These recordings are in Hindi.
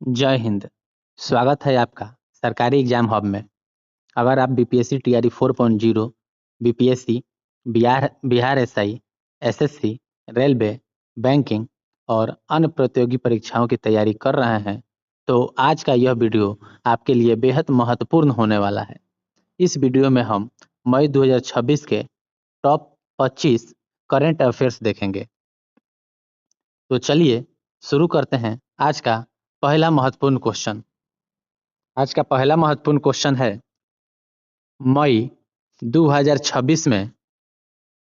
जय हिंद। स्वागत है आपका सरकारी एग्जाम हब में। अगर आप BPSC TRE 4.0, BPSC, Bihar Bihar SI, SSC, railway, banking और अन्य प्रतियोगी परीक्षाओं की तैयारी कर रहे हैं तो आज का यह वीडियो आपके लिए बेहद महत्वपूर्ण होने वाला है। इस वीडियो में हम मई 2026 के टॉप 25 करंट अफेयर्स देखेंगे। तो चलिए शुरू करते हैं आज का पहला महत्वपूर्ण क्वेश्चन। आज का पहला महत्वपूर्ण क्वेश्चन है, मई 2026 में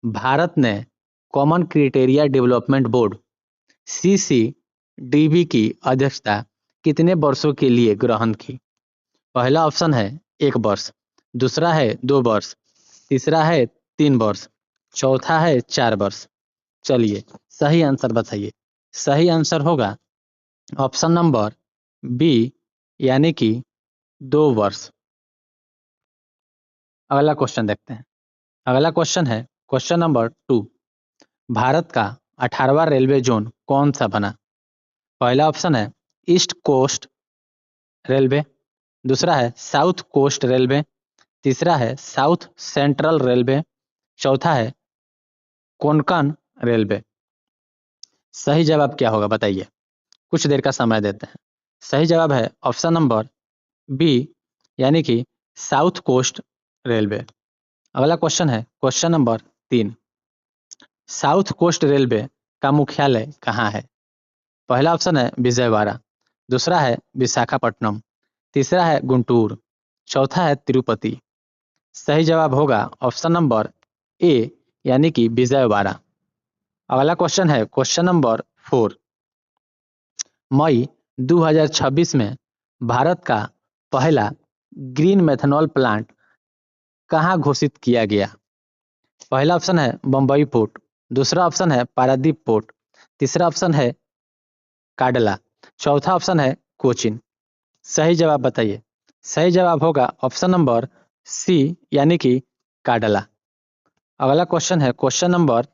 भारत ने common criteria development board CCDB की अध्यक्षता कितने वर्षों के लिए ग्रहण की? पहला ऑप्शन है 1 वर्ष, दूसरा है 2 वर्ष, तीसरा है 3 वर्ष, चौथा है 4 वर्ष। चलिए सही आंसर बताइए। सही आंसर होगा ऑप्शन नंबर बी, यानी कि 2 वर्ष। अगला क्वेश्चन देखते हैं। अगला क्वेश्चन है क्वेश्चन नंबर 2। भारत का 18वां रेलवे जोन कौन सा बना? पहला ऑप्शन है ईस्ट कोस्ट रेलवे, दूसरा है साउथ कोस्ट रेलवे, तीसरा है साउथ सेंट्रल रेलवे, चौथा है कोंकण रेलवे। सही जवाब क्या होगा बताइए। कुछ देर का समय देते हैं। सही जवाब है ऑप्शन नंबर बी, यानी कि साउथ कोस्ट रेलवे। अगला क्वेश्चन है question number 3। South Coast Railway का मुख्यालय कहाँ है? पहला ऑप्शन है विजयवाड़ा, दूसरा है विशाखापट्टनम, तीसरा है गुंटूर, चौथा है तिरुपति। सही जवाब होगा ऑप्शन नंबर ए, यानी कि विजयवाड़ा। अगला क्वेश्चन है क्वेश्चन नंबर 4। मई 2026 में भारत का पहला ग्रीन मेथनॉल प्लांट कहाँ घोषित किया गया? पहला ऑप्शन है बम्बई पोर्ट, दूसरा ऑप्शन है पारादीप पोर्ट, तीसरा ऑप्शन है काडला, चौथा ऑप्शन है कोचिन। सही जवाब बताइए। सही जवाब होगा ऑप्शन नंबर सी, यानी कि काडला। अगला क्वेश्चन है क्वेश्चन नंबर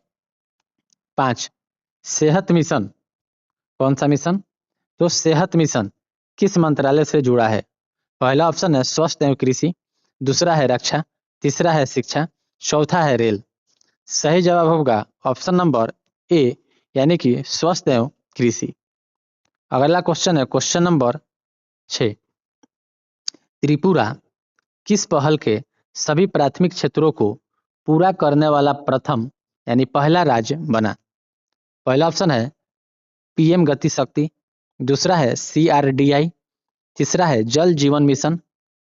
5। सेहत मिशन कौन सा मिशन? तो सेहत मिशन किस मंत्रालय से जुड़ा है? पहला ऑप्शन है स्वास्थ्य एवं कृषि, दूसरा है रक्षा, तीसरा है शिक्षा, चौथा है रेल। सही जवाब होगा ऑप्शन नंबर ए, यानी कि स्वास्थ्य एवं कृषि। अगला क्वेश्चन है क्वेश्चन नंबर 6। त्रिपुरा किस पहल के सभी प्राथमिक क्षेत्रों को पूरा करने वाला प्रथम यानी पहला राज्य बना? पहला ऑप्शन है पीएम गति शक्ति, दूसरा है CRDI, तीसरा है जल जीवन मिशन,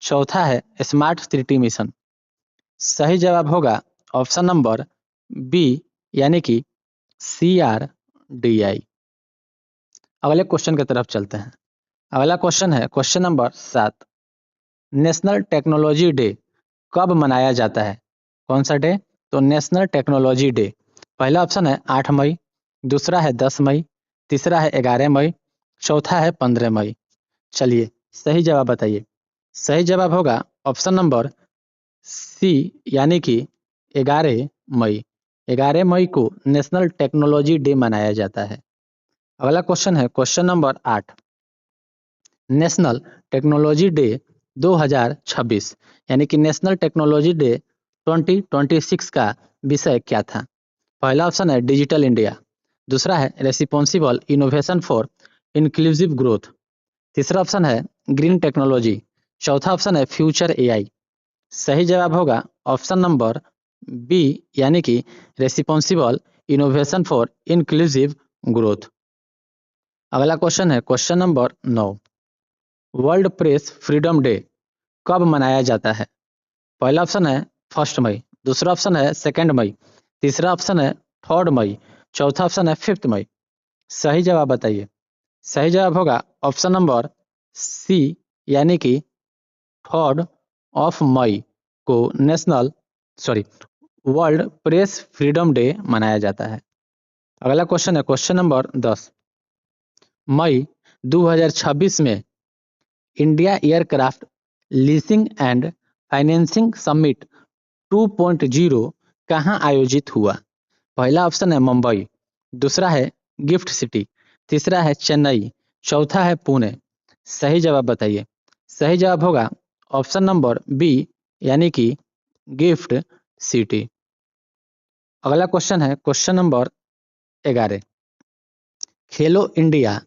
चौथा है स्मार्ट सिटी मिशन। सही जवाब होगा ऑप्शन नंबर बी, यानी कि CRDI। अगले क्वेश्चन की तरफ चलते हैं। अगला क्वेश्चन है question number 7। National technology day कब मनाया जाता है? कौन सा डे? तो नेशनल टेक्नोलॉजी डे। पहला ऑप्शन है 8 मई, दूसरा है 10 मई, तीसरा है 11 मई, चौथा है 15 मई। चलिए सही जवाब बताइए। सही जवाब होगा ऑप्शन नंबर सी, यानी कि 11 मई। 11 मई को नेशनल टेक्नोलॉजी डे मनाया जाता है। अगला क्वेश्चन है question number 8। National technology day 2026 यानी कि नेशनल टेक्नोलॉजी डे 2026 का विषय क्या था? पहला ऑप्शन है डिजिटल इंडिया, दूसरा है responsible innovation for inclusive growth, तीसरा ऑप्शन है ग्रीन टेक्नोलॉजी, चौथा ऑप्शन है फ्यूचर AI। सही जवाब होगा ऑप्शन नंबर बी, यानी कि responsible innovation for inclusive growth. अगला क्वेश्चन है question number 9। World press freedom day कब मनाया जाता है? पहला ऑप्शन है 1 मई, दूसरा ऑप्शन है 2 मई, तीसरा ऑप्शन है 3 मई, चौथा ऑप्शन है 5 मई। सही जवाब बताइए। सही जवाब होगा ऑप्शन नंबर सी, यानी कि 3 मई को वर्ल्ड प्रेस फ्रीडम डे मनाया जाता है। अगला क्वेश्चन है क्वेश्चन नंबर 10। मई 2026 में India aircraft leasing and financing summit 2.0 कहाँ आयोजित हुआ? पहला ऑप्शन है मुंबई, दूसरा है गिफ्ट सिटी, तीसरा है चेन्नई, चौथा है पुणे। सही जवाब बताइए। सही जवाब होगा ऑप्शन नंबर बी, यानी कि गिफ्ट सिटी। अगला क्वेश्चन है क्वेश्चन नंबर 11। खेलो इंडिया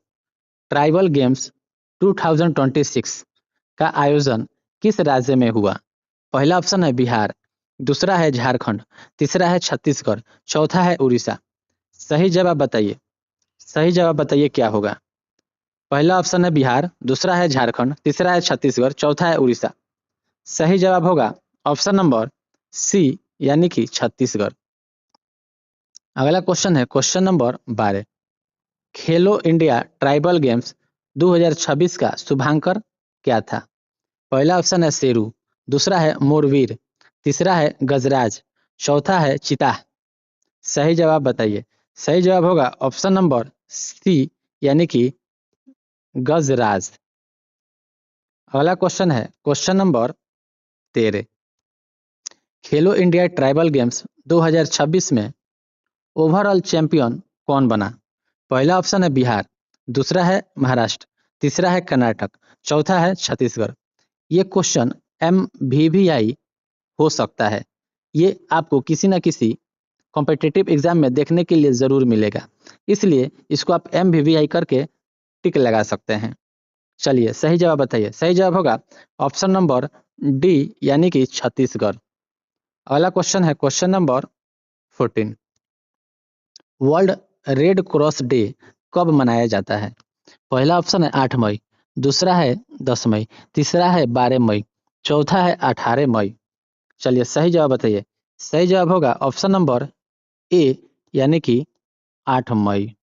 ट्राइबल गेम्स 2026 का आयोजन किस राज्य में हुआ? पहला ऑप्शन है बिहार, दूसरा है झारखंड, तीसरा है छत्तीसगढ़, चौथा है उड़ीसा। सही जवाब बताइए। सही जवाब बताइए क्या होगा? पहला ऑप्शन है बिहार, दूसरा है झारखंड, तीसरा है छत्तीसगढ़, चौथा है उड़ीसा। सही जवाब होगा ऑप्शन नंबर सी, यानी कि छत्तीसगढ़। अगला क्वेश्चन है क्वेश्चन नंबर 12। खेलो इंडिया ट्राइबल गेम्स 2026 का शुभांकर क्या था? पहला ऑप्शन है शेरू, दूसरा है मोरवीर, तीसरा है गजराज, चौथा है चिता। सही जवाब बताइए। सही जवाब होगा ऑप्शन नंबर सी, यानी कि गजराज। अगला क्वेश्चन है क्वेश्चन नंबर 13। खेलो इंडिया ट्राइबल गेम्स 2026 में ओवरऑल चैंपियन कौन बना? पहला ऑप्शन है बिहार, दूसरा है महाराष्ट्र, तीसरा है कर्नाटक, चौथा है छत्तीसगढ़। ये क्वेश्चन MVVI हो सकता है। ये आपको किसी ना किसी कॉम्पिटिटिव एग्जाम में देखने के लिए जरूर मिलेगा, इसलिए इसको आप MVVI करके टिक लगा सकते हैं। चलिए सही जवाब बताइए। सही जवाब होगा ऑप्शन नंबर डी, यानी कि छत्तीसगढ़। अगला क्वेश्चन है question number 14। World red cross day कब मनाया जाता है? पहला ऑप्शन है 8 मई, दूसरा है 10 मई, तीसरा है 12 मई, चौथा है 18 मई। चलिए सही जवाब बताइए। सही जवाब होगा ऑप्शन नंबर ए, यानी कि 8 मई।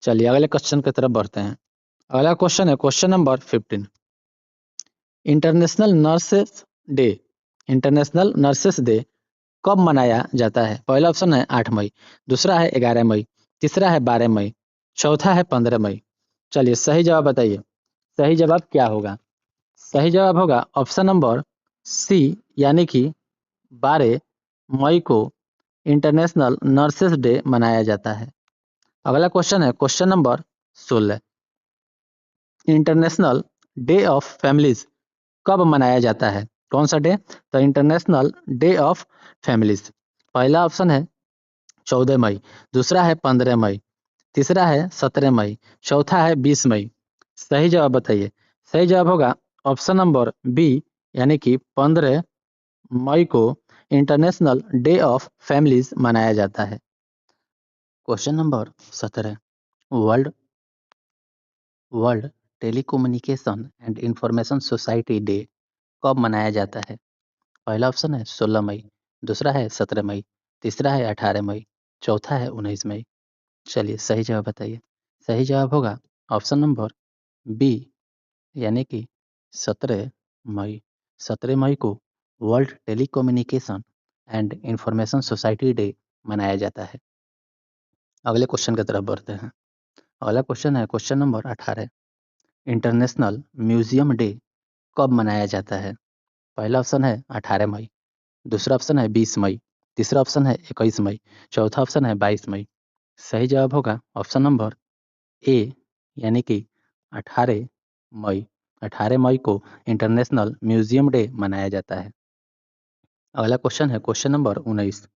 चलिए अगले क्वेश्चन की तरफ बढ़ते हैं। अगला क्वेश्चन है question number 15। International nurses day, international nurses day कब मनाया जाता है? पहला ऑप्शन है 8 मई, दूसरा है 11 मई, तीसरा है 12 मई, चौथा है 15 मई। चलिए सही जवाब बताइए। सही जवाब क्या होगा? सही जवाब होगा ऑप्शन नंबर सी, यानी कि 12 मई को इंटरनेशनल नर्सेस डे मनाया जाता है। अगला क्वेश्चन है question number 16। International day of families कब मनाया जाता है? कौन सा डे? तो इंटरनेशनल डे ऑफ फैमिलीज। पहला ऑप्शन है 14 मई, दूसरा है 15 मई, तीसरा है 17 मई, चौथा है 20 मई। सही जवाब बताइए। सही जवाब होगा ऑप्शन नंबर बी, यानी कि 15 मई को इंटरनेशनल डे ऑफ फैमिलीज मनाया जाता है। Question number 17। World world telecommunication and information society day कब मनाया जाता है? पहला ऑप्शन है 16 मई, दूसरा है 17 मई, तीसरा है 18 मई, चौथा है 19 मई। चलिए सही जवाब बताइए। सही जवाब होगा ऑप्शन नंबर बी, यानी कि 17 मई। 17 मई को world telecommunication and information society day मनाया जाता है। अगले क्वेश्चन की तरफ बढ़ते हैं। अगला क्वेश्चन है question number 18। International museum day कब मनाया जाता है? पहला ऑप्शन है 18 मई, दूसरा ऑप्शन है 20 मई, तीसरा ऑप्शन है 21 मई, चौथा ऑप्शन है 22 मई। सही जवाब होगा ऑप्शन नंबर ए, यानी कि 18 मई। 18 मई को इंटरनेशनल म्यूजियम डे मनाया जाता है। अगला क्वेश्चन है question number 19।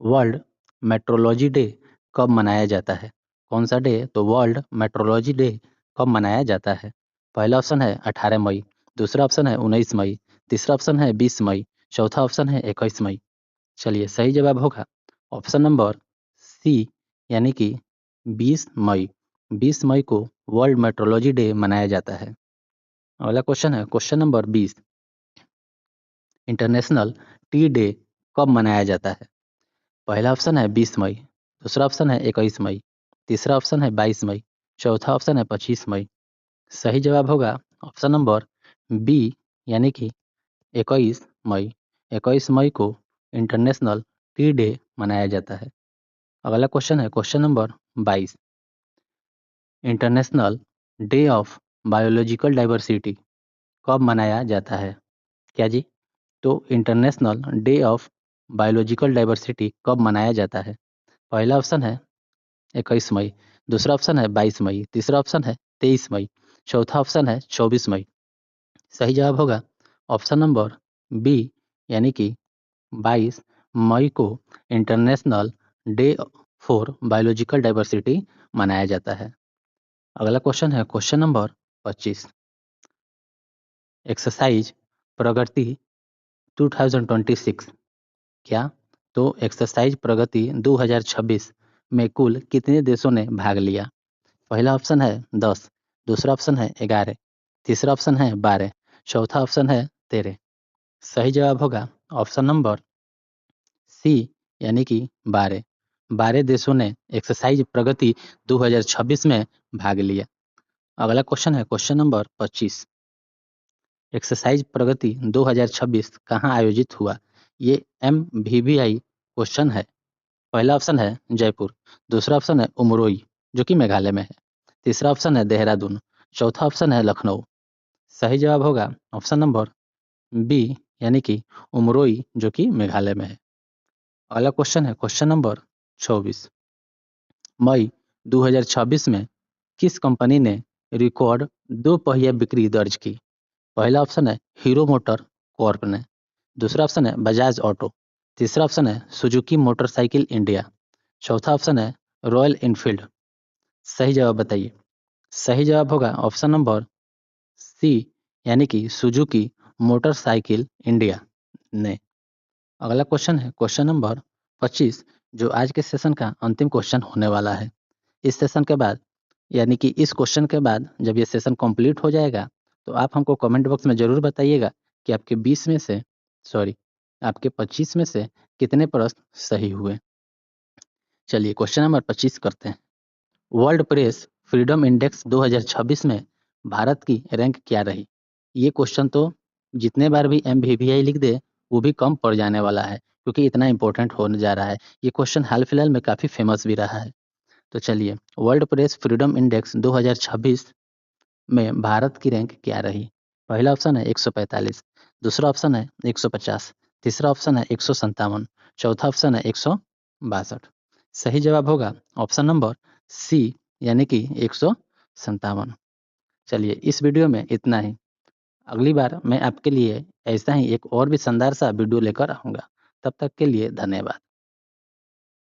World metrology day कब मनाया जाता है? कौन सा डे? तो वर्ल्ड मेट्रोलॉजी डे कब मनाया जाता है? पहला ऑप्शन है 18 मई, दूसरा ऑप्शन है 19 मई, तीसरा ऑप्शन है 20 मई, चौथा ऑप्शन है 21 मई। चलिए सही जवाब होगा ऑप्शन नंबर सी, यानी कि 20 मई। 20 मई को वर्ल्ड मेट्रोलॉजी डे मनाया जाता है। अगला क्वेश्चन है question number 20। International T day कब मनाया जाता है? पहला ऑप्शन है 20 मई, दूसरा ऑप्शन है 21 मई, तीसरा ऑप्शन है 22 मई, चौथा ऑप्शन है 25 मई। सही जवाब होगा ऑप्शन नंबर बी, यानी कि 21 मई। 21 मई को इंटरनेशनल टी डे मनाया जाता है। अगला क्वेश्चन है question number 22। International day of biological diversity कब मनाया जाता है? क्या जी? तो international day of biological diversity कब मनाया जाता है? पहला ऑप्शन है 21 मई, दूसरा ऑप्शन है 22 मई, तीसरा ऑप्शन है 23 मई, चौथा ऑप्शन है 24 मई। सही जवाब होगा ऑप्शन नंबर बी, यानी कि 22 मई को international day for biological diversity मनाया जाता है। अगला क्वेश्चन है क्वेश्चन नंबर 25। एक्सरसाइज प्रगति 2026 क्या? तो एक्सरसाइज प्रगति 2026 में कुल कितने देशों ने भाग लिया? पहला ऑप्शन है 10, दूसरा ऑप्शन है 11, तीसरा ऑप्शन है 12, चौथा ऑप्शन है 13। सही जवाब होगा ऑप्शन नंबर सी, यानी कि 12। 12 देशों ने एक्सरसाइज प्रगति 2026 में भाग लिया। अगला क्वेश्चन है क्वेश्चन नंबर 25। एक्सरसाइज प्रगति 2026 कहाँ आयोजित हुआ? ये MVVI क्वेश्चन है। पहला ऑप्शन है जयपुर, दूसरा ऑप्शन है उमरोई जो कि मेघालय में है, तीसरा ऑप्शन है देहरादून, चौथा ऑप्शन है लखनऊ। सही जवाब होगा ऑप्शन नंबर बी, यानी कि उमरोई जो कि मेघालय में है। अगला क्वेश्चन है क्वेश्चन नंबर 24। मई 2026 में किस कंपनी ने रिकॉर्ड 2 पहिया बिक्री दर्ज की? पहला ऑप्शन है हीरो मोटर कॉर्प ने, दूसरा ऑप्शन है बजाज ऑटो, तीसरा ऑप्शन है सुजुकी मोटरसाइकिल इंडिया, चौथा ऑप्शन है रॉयल इनफील्ड। सही जवाब बताइए। सही जवाब होगा ऑप्शन नंबर सी, यानी कि सुजुकी मोटरसाइकिल इंडिया ने। अगला क्वेश्चन है क्वेश्चन नंबर 25, जो आज के सेशन का अंतिम क्वेश्चन होने वाला है। इस सेशन के बाद, यानी कि इस क्वेश्चन के बाद जब ये सेशन कंप्लीट हो जाएगा तो आप हमको कमेंट बॉक्स में ज़रूर बताइएगा कि आपके 20 में से सॉरी आपके 25 में से कितने प्रश्न सही हुए। चलिए क्वेश्चन नंबर 25 करते हैं। वर्ल्ड प्रेस फ्रीडम इंडेक्स 2026 में भारत की रैंक क्या रही? ये क्वेश्चन तो जितने बार भी MVVI लिख दे वो भी कम पड़ जाने वाला है, क्योंकि इतना इंपॉर्टेंट होने जा रहा है। ये क्वेश्चन हाल फिलहाल में काफ़ी फेमस भी रहा है। तो चलिए, वर्ल्ड प्रेस फ्रीडम इंडेक्स 2026 में भारत की रैंक क्या रही? पहला ऑप्शन है 145, दूसरा ऑप्शन है 150, तीसरा ऑप्शन है 157, चौथा ऑप्शन है 162। सही जवाब होगा ऑप्शन नंबर सी, यानी कि 157। चलिए, इस वीडियो में इतना ही। अगली बार मैं आपके लिए ऐसा ही एक और भी शानदार सा वीडियो लेकर आऊँगा। तब तक के लिए धन्यवाद।